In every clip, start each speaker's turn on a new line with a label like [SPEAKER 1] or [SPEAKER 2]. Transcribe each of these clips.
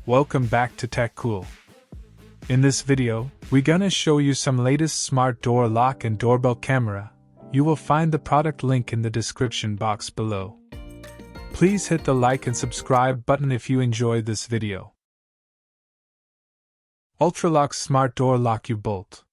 [SPEAKER 1] Welcome back to Tech Cool. In this video, we're gonna show you some latest smart door lock and doorbell camera. You will find the product link in the description box below. Please hit the like and subscribe button if you enjoyed this video. Ultralock Smart Door Lock U-Bolt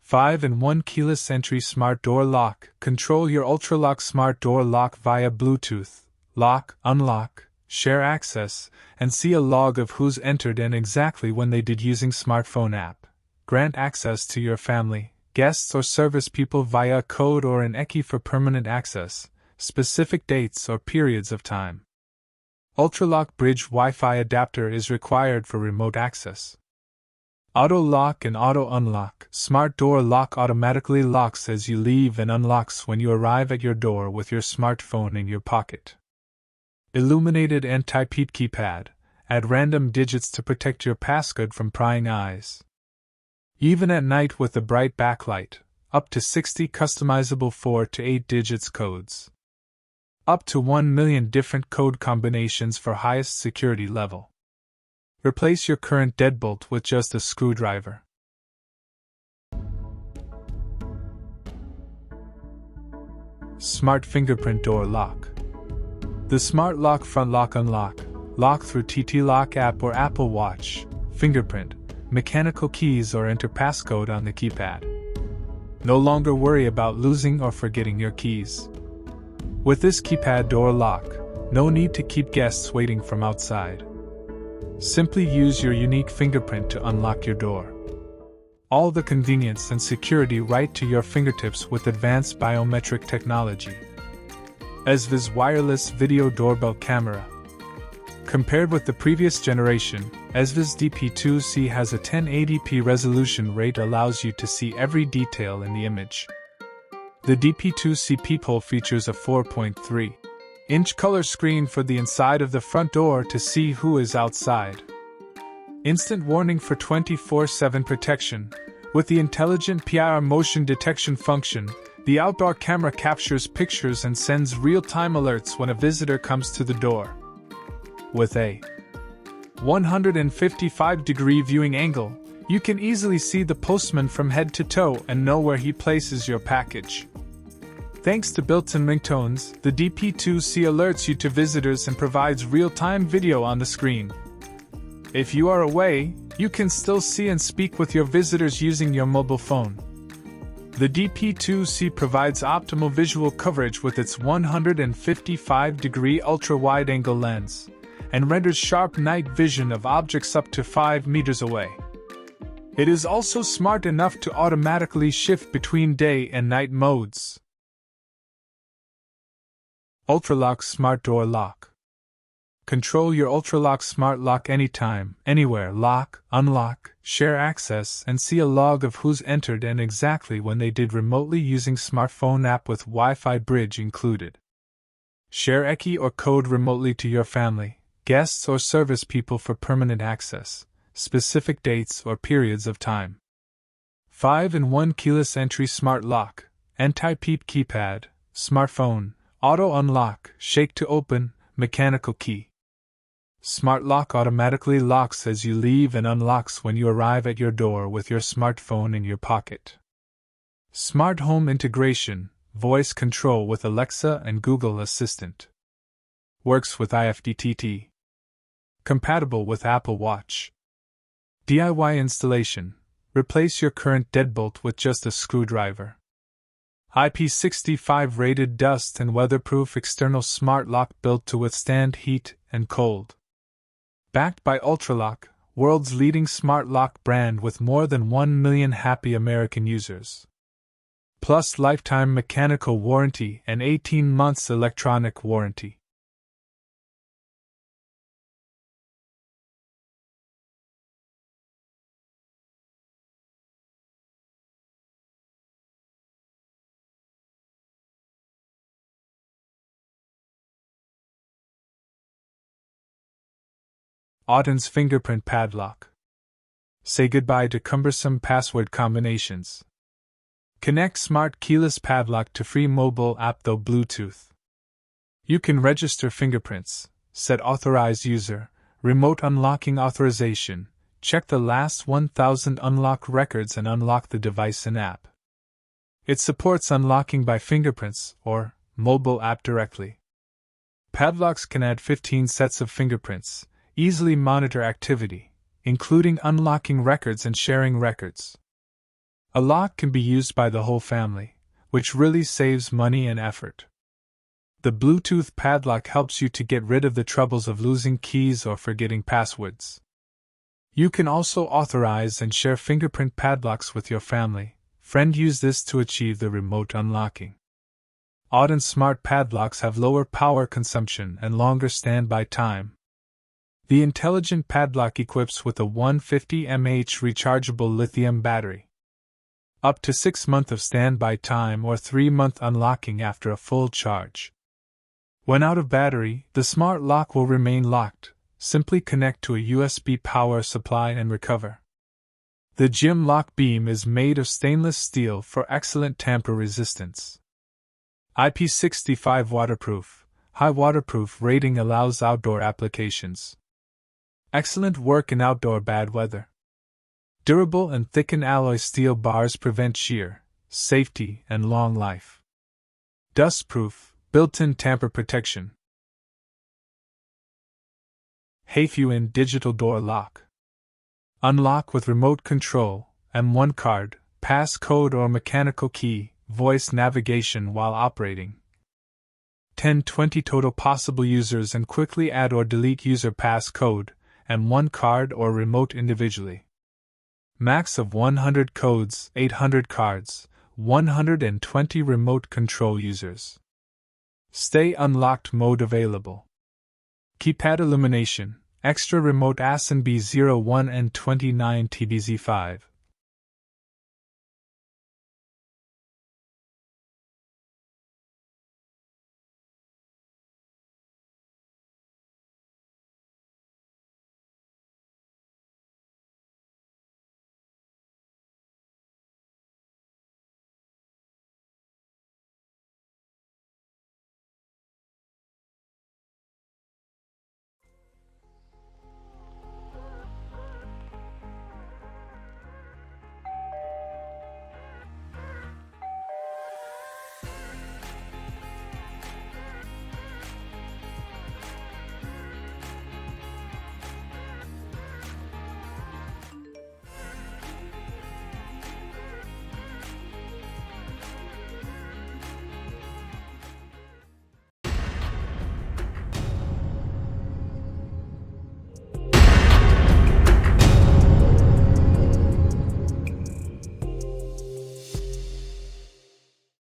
[SPEAKER 1] 5-in-1 Keyless Entry Smart Door Lock. Control your Ultralock Smart Door Lock via Bluetooth. Lock, unlock, share access, and see a log of who's entered and exactly when they did using smartphone app. Grant access to your family, guests or service people via a code or an key for permanent access, specific dates or periods of time. Ultralock Bridge Wi-Fi adapter is required for remote access. Auto lock and auto unlock. Smart door lock automatically locks as you leave and unlocks when you arrive at your door with your smartphone in your pocket. Illuminated anti-peep keypad. Add random digits to protect your passcode from prying eyes. Even at night with a bright backlight, up to 60 customizable 4 to 8 digits codes. Up to 1 million different code combinations for highest security level. Replace your current deadbolt with just a screwdriver. Smart Fingerprint Door Lock. The Smart Lock Front Lock Unlock. Lock through TT-Lock app or Apple Watch, fingerprint, mechanical keys or enter passcode on the keypad. No longer worry about losing or forgetting your keys. With this keypad door lock, no need to keep guests waiting from outside. Simply use your unique fingerprint to unlock your door. All the convenience and security right to your fingertips with advanced biometric technology. ESVIS Wireless Video Doorbell Camera. Compared with the previous generation, ESVIS DP2C has a 1080p resolution rate allows you to see every detail in the image. The DP2C peephole features a 4.3-inch color screen for the inside of the front door to see who is outside. Instant warning for 24/7 protection. With the intelligent PIR motion detection function, the outdoor camera captures pictures and sends real-time alerts when a visitor comes to the door. With a 155-degree viewing angle, you can easily see the postman from head to toe and know where he places your package. Thanks to built-in ringtones, the DP2C alerts you to visitors and provides real-time video on the screen. If you are away, you can still see and speak with your visitors using your mobile phone. The DP2C provides optimal visual coverage with its 155-degree ultra-wide-angle lens, and renders sharp night vision of objects up to 5 meters away. It is also smart enough to automatically shift between day and night modes. Ultralock Smart Door Lock. Control your Ultralock Smart Lock anytime, anywhere. Lock, unlock, share access, and see a log of who's entered and exactly when they did remotely using smartphone app with Wi-Fi bridge included. Share key or code remotely to your family, guests or service people for permanent access, specific dates or periods of time. 5-in-1 Keyless Entry Smart Lock, Anti-Peep Keypad, Smartphone, Auto Unlock, Shake to Open, Mechanical Key. Smart Lock automatically locks as you leave and unlocks when you arrive at your door with your smartphone in your pocket. Smart Home Integration, Voice Control with Alexa and Google Assistant. Works with IFTTT. Compatible with Apple Watch. DIY installation. Replace your current deadbolt with just a screwdriver. IP65 rated dust and weatherproof external smart lock built to withstand heat and cold. Backed by Ultralock, world's leading smart lock brand with more than 1 million happy American users. Plus lifetime mechanical warranty and 18 months electronic warranty. Auden's Fingerprint Padlock. Say goodbye to cumbersome password combinations. Connect Smart Keyless Padlock to free mobile app through Bluetooth. You can register fingerprints, set authorized user, Remote unlocking authorization. Check the last 1000 unlock records and unlock the device in app. It supports unlocking by fingerprints or mobile app directly. Padlocks can add 15 sets of fingerprints, easily monitor activity, including unlocking records and sharing records. A lock can be used by the whole family, which really saves money and effort. The Bluetooth padlock helps you to get rid of the troubles of losing keys or forgetting passwords. You can also authorize and share fingerprint padlocks with your family. Friend, use this to achieve the remote unlocking. Odd and smart padlocks have lower power consumption and longer standby time. The intelligent padlock equips with a 150 mAh rechargeable lithium battery. Up to 6 months of standby time or 3-month unlocking after a full charge. When out of battery, the smart lock will remain locked. Simply connect to a USB power supply and recover. The gym lock beam is made of stainless steel for excellent tamper resistance. IP65 waterproof. High waterproof rating allows outdoor applications. Excellent work in outdoor bad weather. Durable and thickened alloy steel bars prevent shear, safety, and long life. Dustproof, built-in tamper protection. Hayfuin digital door lock. Unlock with remote control, M1 card, passcode or mechanical key, voice navigation while operating. 10-20 total possible users and quickly add or delete user passcode, M1 card or remote individually. Max of 100 codes, 800 cards, 120 remote control users. Stay unlocked mode available. Keypad illumination, extra remote ASIN B01 and 29 TBZ5.